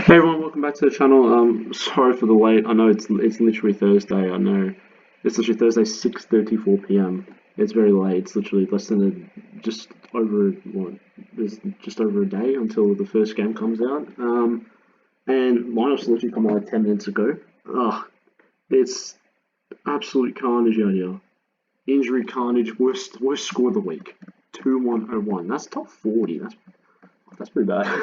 Hey everyone, welcome back to the channel. Sorry for the wait. I know it's literally Thursday. I know it's literally Thursday, 6:34 p.m. It's very late. It's literally less than just over what? There's just over a day until the first game comes out. And lineups literally come out like 10 minutes ago. Ugh, it's absolute carnage out here. Injury carnage. Worst score of the week. 2-1-0-1. That's top 40. That's pretty bad.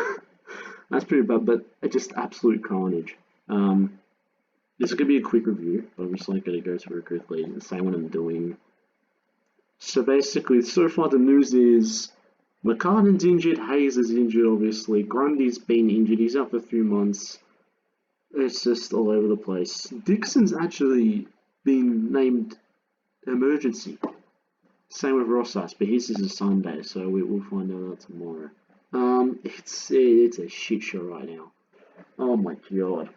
That's pretty bad, but it's just absolute carnage. This is gonna be a quick review, but I'm just like gonna go through it quickly and say what I'm doing. So basically, so far the news is McCartan's injured, Hayes is injured, obviously. Grundy's been injured, he's out for a few months. It's just all over the place. Dixon's actually been named emergency. Same with Rossas, but his is a Sunday, so we'll find out tomorrow. It's a shit show right now. Oh my god.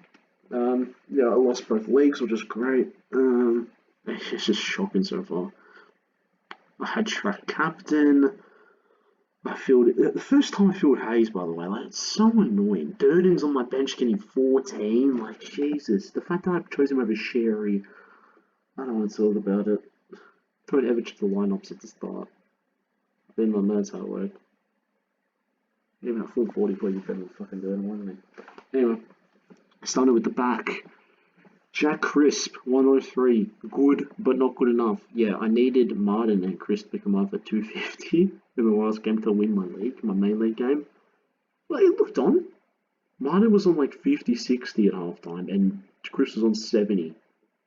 Yeah, I lost both legs, which is great. It's just shocking so far. I had track captain. I filled it. The first time I filled Hayes, by the way, like it's so annoying. Durden's on my bench getting 14. Like Jesus, the fact that I chose him over Sherry, I don't want to talk about it. Don't ever check the lineups at the start. Then I know that's how it works. Even at full 40 plays better than fucking Durden, wasn't he? Anyway, started with the back. Jack Crisp, 103. Good, but not good enough. Yeah, I needed Martin and Crisp to come up at 250 in the last game to win my league, my main league game. Well, it looked on. Martin was on like 50, 60 at halftime, and Crisp was on 70,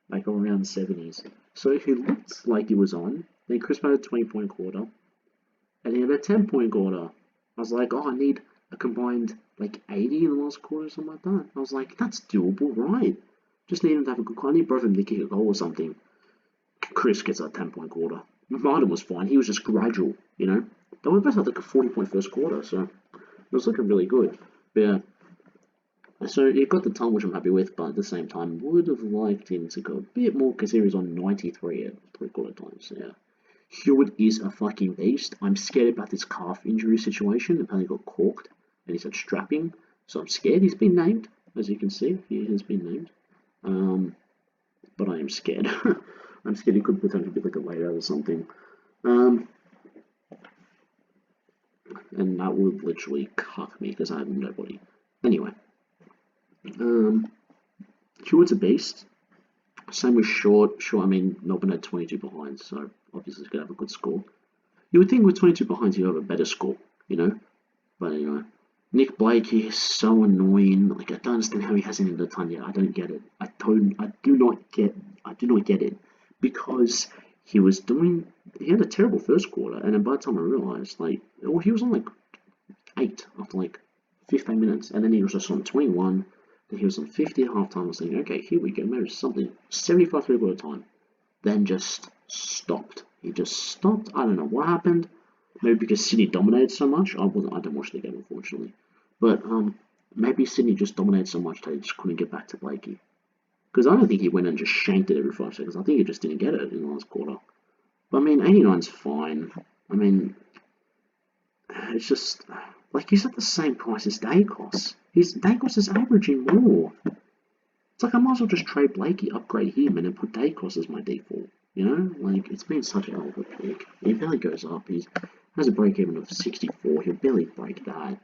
like around 70s. So if it looked like he was on, then Crisp had a 20-point quarter, and he had a 10-point quarter. I was like, oh, I need a combined like 80 in the last quarter or something like that. I was like, that's doable, right? Just need him to have a good quarter. I need both of them to kick a goal or something. Chris gets a 10-point quarter. Martin was fine. He was just gradual, you know. They were both had like a 40-point first quarter, so it was looking really good. But yeah. So he got the time, which I'm happy with, but at the same time, would have liked him to go a bit more because he was on 93 at 3/4 times. So yeah. Hewitt is a fucking beast. I'm scared about this calf injury situation. Apparently got corked and he's had strapping. So I'm scared. He's been named. As you can see, he has been named. But I am scared. I'm scared he could potentially be like a layout or something. And that would literally cut me because I have nobody. Anyway. Hewitt's a beast. Same with Short. Short, I mean, Melbourne had 22 behind, so obviously he's going to have a good score. You would think with 22 behind he'd have a better score, you know? But anyway. Nick Blake, he is so annoying. Like, I don't understand how he hasn't hit the ton yet. I don't get it. I do not get it. Because he had a terrible first quarter, and then by the time I realized, like, well, he was on like 8 after like 15 minutes, and then he was just on 21. He was on 50 at halftime. I was thinking, okay, here we go. Maybe something. 75 3/4 time. Then just stopped. He just stopped. I don't know what happened. Maybe because Sydney dominated so much. I didn't watch the game, unfortunately. But maybe Sydney just dominated so much that he just couldn't get back to Blakey. Because I don't think he went and just shanked it every 5 seconds. I think he just didn't get it in the last quarter. But I mean, 89's fine. I mean, it's just like he's at the same price as Dacos. Dacos is averaging more. It's like I might as well just trade Blakey, upgrade him, and then put Dacos as my default. You know, like it's been such a hell of a pick. He barely goes up. He has a break even of 64. He'll barely break that.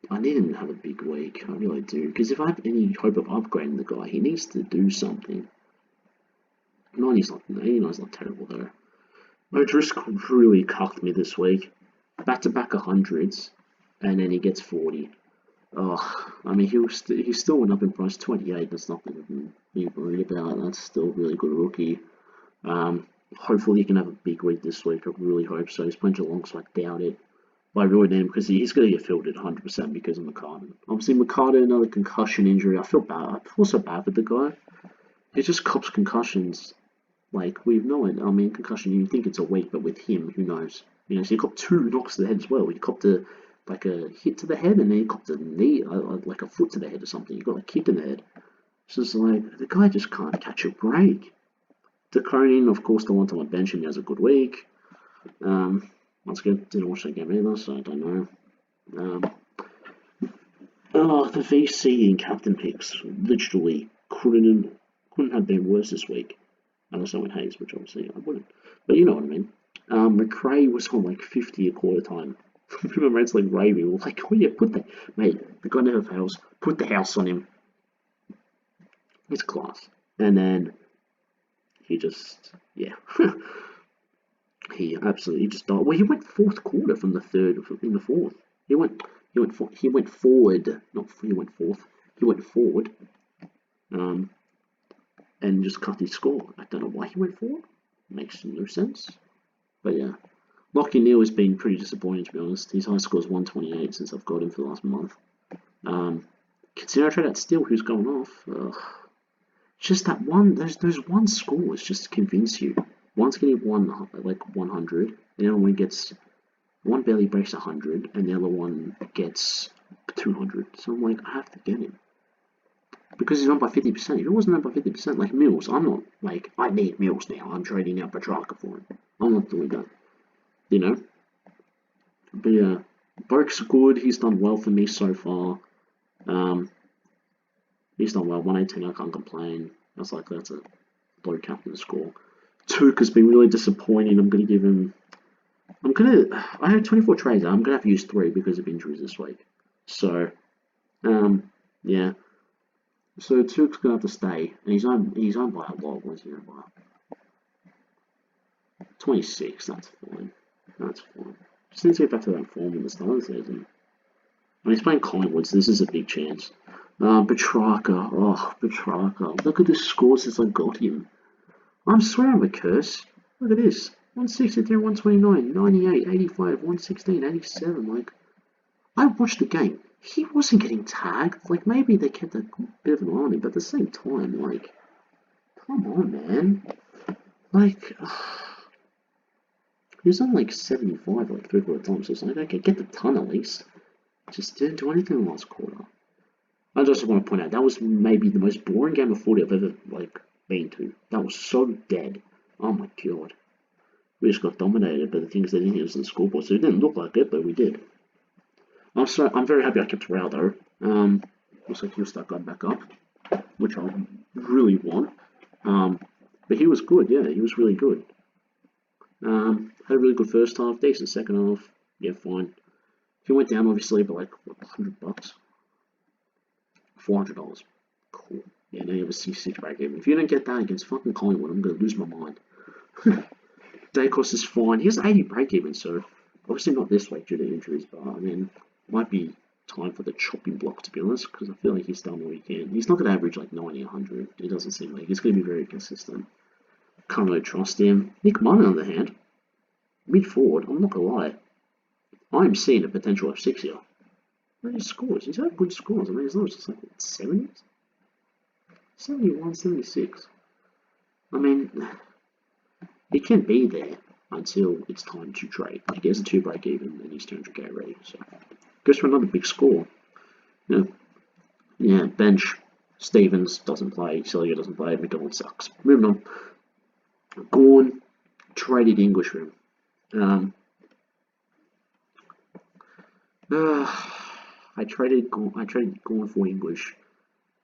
I need him to have a big week. I really do. Because if I have any hope of upgrading the guy, he needs to do something. 89's not terrible though. O'Driscoll really cucked me this week. Back-to-back 100s, and then he gets 40. Oh, I mean, he still went up in price, 28. That's nothing to be worried about. That's still a really good rookie. Hopefully he can have a big week this week. I really hope so. He's playing Geelong, so I doubt it. But I really need him because he's going to get fielded 100% because of McCartan. Obviously, McCartan, another concussion injury. I feel bad. I feel so bad for the guy. He just cops concussions. Like, we've known. I mean, concussion, you think it's a week, but with him, who knows? You know, so he copped 2 knocks to the head as well. He copped a hit to the head, and then he copped a knee, like a foot to the head or something. He got a kick in the head. So it's like, the guy just can't catch a break. DeConing, of course, the one time I bench him, he has a good week. Once again, didn't watch that game either, so I don't know. Oh, the VC in captain picks literally couldn't have been worse this week. Unless I went Hayes, which obviously I wouldn't. But you know what I mean. McRae was on like 50 a quarter time. My mates like raving. We're like, oh yeah, put that, mate. The guy never fails. Put the house on him. It's class. And then he just, yeah, he absolutely just died. Well, he went fourth quarter from the third in the fourth. He went forward. Not he went fourth. He went forward. Um, and just cut his score. I don't know why he went forward. Makes no sense. But yeah, Lockie Neal has been pretty disappointing to be honest. His high score is 128 since I've got him for the last month. Considering I tried out Steele, who's going off. Just that one. There's one score is just to convince you. One's getting like 100, and the other one gets one barely breaks 100, and the other one gets 200. So I'm like, I have to get him because he's up by 50%. If it wasn't up by 50%, like Mills, I'm not like I need Mills now. I'm trading out Petrarca for him. I'm not doing that, you know. But yeah, Boke's good. He's done well for me so far. He's done well. 118, I can't complain. That's a low captain score. Took has been really disappointing. I had 24 trades. I'm gonna have to use 3 because of injuries this week. So, yeah. So Took's gonna have to stay, and he's on by a lot. What's he on by? 26. That's fine. That's fine. Just needs to get back to that form in the start of the season. When he's playing Collingwood, so this is a big chance. Petrarca. Oh, Petrarca. Look at the scores since I got him. I swear I'm a curse. Look at this. 163, 129, 98, 85, 116, 87. Like, I watched the game. He wasn't getting tagged. Like, maybe they kept a bit of an eye on him, but at the same time, like, come on, man. Like, he was on like 75, like 3/4 times. So it's like, okay, get the ton at least. Just didn't do anything in the last quarter. I just want to point out that was maybe the most boring game of footy I've ever been to. That was so dead. Oh my god. We just got dominated by the things that didn't hit us on the scoreboard. So it didn't look like it, but we did. I'm very happy I kept Rao though. Looks like he'll start going back up, which I really want. But he was good, yeah, he was really good. Had a really good first half, decent second half. Yeah, fine. He went down obviously by like $100. $400. Cool. Yeah, now you have a 66 break even. If you don't get that against fucking Collingwood, I'm gonna lose my mind. Dacos is fine. He has 80 break even, so obviously not this week due to injuries, but I mean, it might be time for the chopping block to be honest, because I feel like he's done all he can. He's not gonna average like 90, 100. It doesn't seem like he's gonna be very consistent. Can't really trust him. Nick Munn, on the other hand, mid forward. I'm not gonna lie. I'm seeing a potential F6 here. Look at his scores. He's had good scores. I mean, his numbers just like 70s? 71, 76. I mean, he can be there until it's time to trade. He gets a 2 break even and he's 200k ready. So, goes for another big score. Yeah, bench. Stevens doesn't play. Celia doesn't play. McDonald sucks. Moving on. Gorn traded English for him. I traded Gorn for English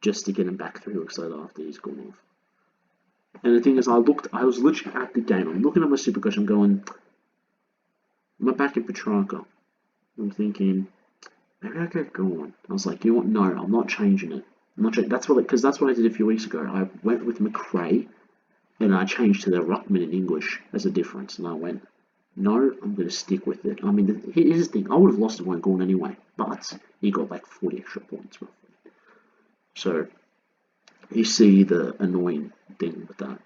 just to get him back 3 weeks later after he's gone off. And the thing is, I was literally at the game. I'm looking at my SuperCoach. I'm going, am I back in Petrarca? I'm thinking, maybe I go Gorn. I was like, you know what? No, I'm not changing it. That's what I did a few weeks ago. I went with McRae, and I changed to the Ruckman in English as a difference. And I went, no, I'm going to stick with it. I mean, here's the thing. I would have lost it one Gorn anyway, but he got like 40 extra points roughly. So you see the annoying thing with that.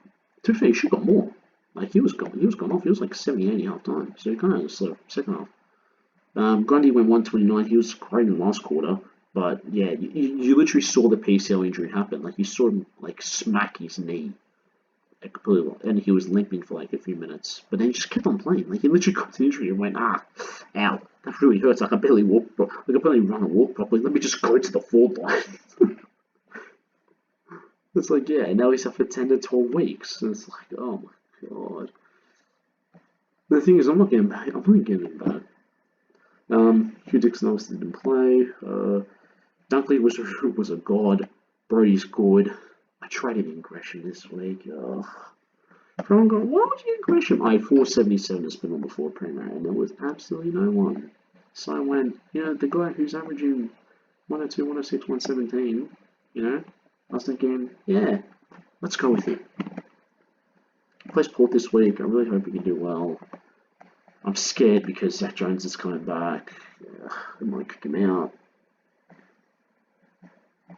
To be fair, he should have got more. Like he was gone off. He was like 70, 80 half time. So he kind of slow second half. Grundy went 129. He was great in the last quarter, but yeah, you literally saw the PCL injury happen. Like you saw him like smack his knee, like completely, and he was limping for like a few minutes. But then he just kept on playing. Like he literally got the injury and went, ow, that really hurts. I can barely walk. I can barely run and walk properly. Let me just go to the forward line. It's like, yeah, now he's up for 10 to 12 weeks. And it's like, oh my god. The thing is, I'm not getting him back. Hugh Dixon obviously didn't play. Dunkley was a god. Brody's good. I traded in Gresham this week. Ugh. Everyone going, why would you get Gresham? I had 477 to spin on before Premier, and there was absolutely no one. So I went, the guy who's averaging 102, 106, 117, I was thinking, yeah, let's go with it. Plays Port this week. I really hope he can do well. I'm scared because Zach Jones is coming back. I might kick him out.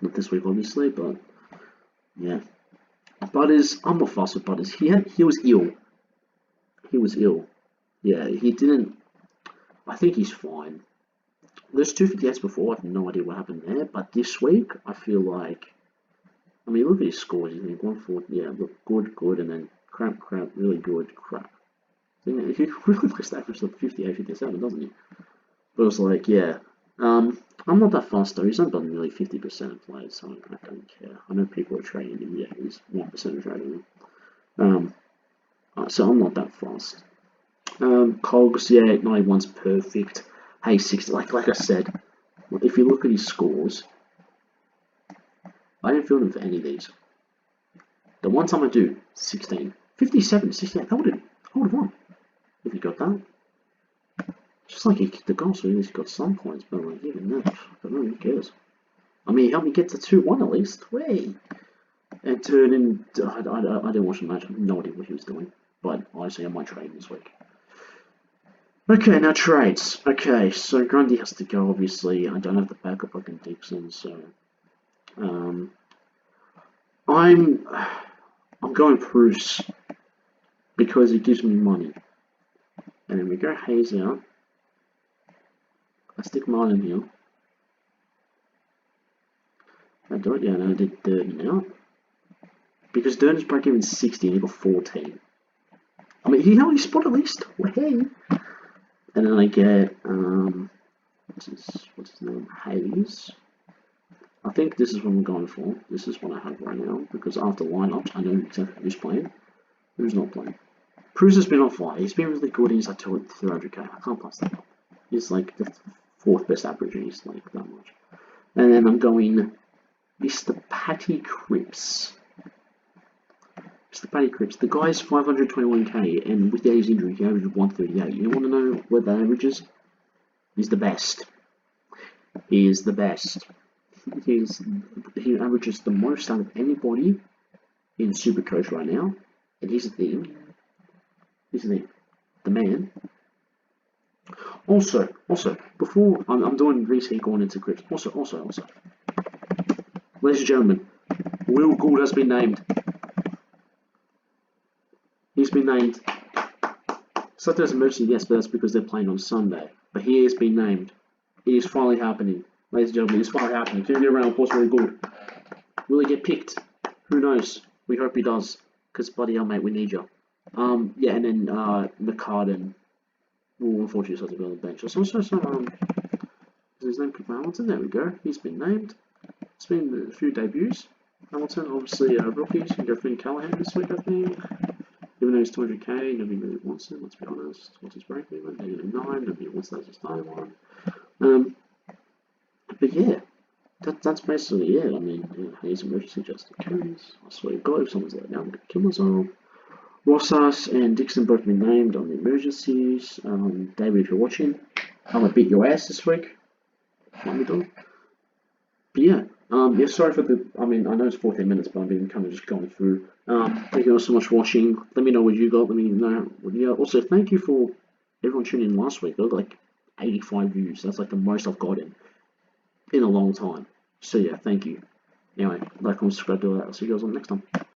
Not this week, obviously, but yeah. Butters, I'm not fussed with Butters. He was ill. He was ill. Yeah, he didn't. I think he's fine. There's 258s before. I have no idea what happened there, but this week I feel like. I mean, look at his scores. You think 1-4, yeah, look good, and then crap, really good, crap. He really likes to average like 58, 57, doesn't he? But it was like, yeah. I'm not that fast though. He's not done nearly 50% of plays, so I don't care. I know people are trading him. Yeah, he's 1% of trading him. So I'm not that fast. Cogs, yeah, 91's perfect. Hey, 60. Like I said, if you look at his scores, I didn't field him for any of these. The one time I do, 16, 57, 68. I would have won if he got that. Just like he kicked the goal, so at least he got some points, but like even that, I don't know, who cares? I mean, he helped me get to 2-1 at least. Way. And turn in. I didn't watch the match. I have no idea what he was doing, but honestly, I might trade him this week. Okay, now trades. Okay, so Grundy has to go. Obviously, I don't have the backup like in Dixon, so I'm going Bruce because it gives me money. And then we go Hayes out. I stick Martin here. I do it, yeah, and I did Durden out. Because Durden's break even 60 and he got 14. I mean, he held his spot at least. Well, hey. And then I get, what's his name? Hayes. I think this is what I'm going for. This is what I have right now. Because after lineups, I know exactly who's playing, who's not playing. Cruz has been on fire. He's been really good. He's like 300k. I can't pass that up. He's like the 4th best average. He's like that much. And then I'm going Mr. Patty Cripps. Mr. Patty Cripps. The guy's 521k, and without his injury, he averaged 138. You want to know what that average is? He's the best. He is the best. He averages the most out of anybody in SuperCoach right now. And here's the thing. The man. Also, before I'm doing VC going into Cripps. Also. Ladies and gentlemen, Will Gould has been named. He's been named. Saturday's emergency, yes, but that's because they're playing on Sunday. But he has been named. It is finally happening. Ladies and gentlemen, it's finally happening. Can you get around applause for Will Gould? Will he get picked? Who knows? We hope he does. Because, bloody hell, mate, we need you. Yeah, and then, McCartan will unfortunately has to be on the bench. There's also some, is his name Hamilton? There we go. He's been named. It's been a few debuts. Hamilton, obviously, rookies. You can go Finn Callahan this week, I think. Even though he's 200k, nobody really wants him, let's be honest. What's his break even? -9, nobody wants that as a starting one. But yeah, that's basically it. I mean, he's emergency just in case. I swear to God, if someone's there now, I'm going to kill myself. Rosas and Dixon both been named on the emergencies. David, if you're watching, I'm going to beat your ass this week. Let me do it. But yeah. Yeah, sorry for the, I mean, I know it's 14 minutes, but I've been kind of just going through. Thank you all so much for watching. Let me know what you got. Let me know. Yeah, also, thank you for everyone tuning in last week. I got like 85 views. That's like the most I've gotten in a long time. So yeah, thank you. Anyway, like, comment, subscribe, do that. I'll see you guys on the next time.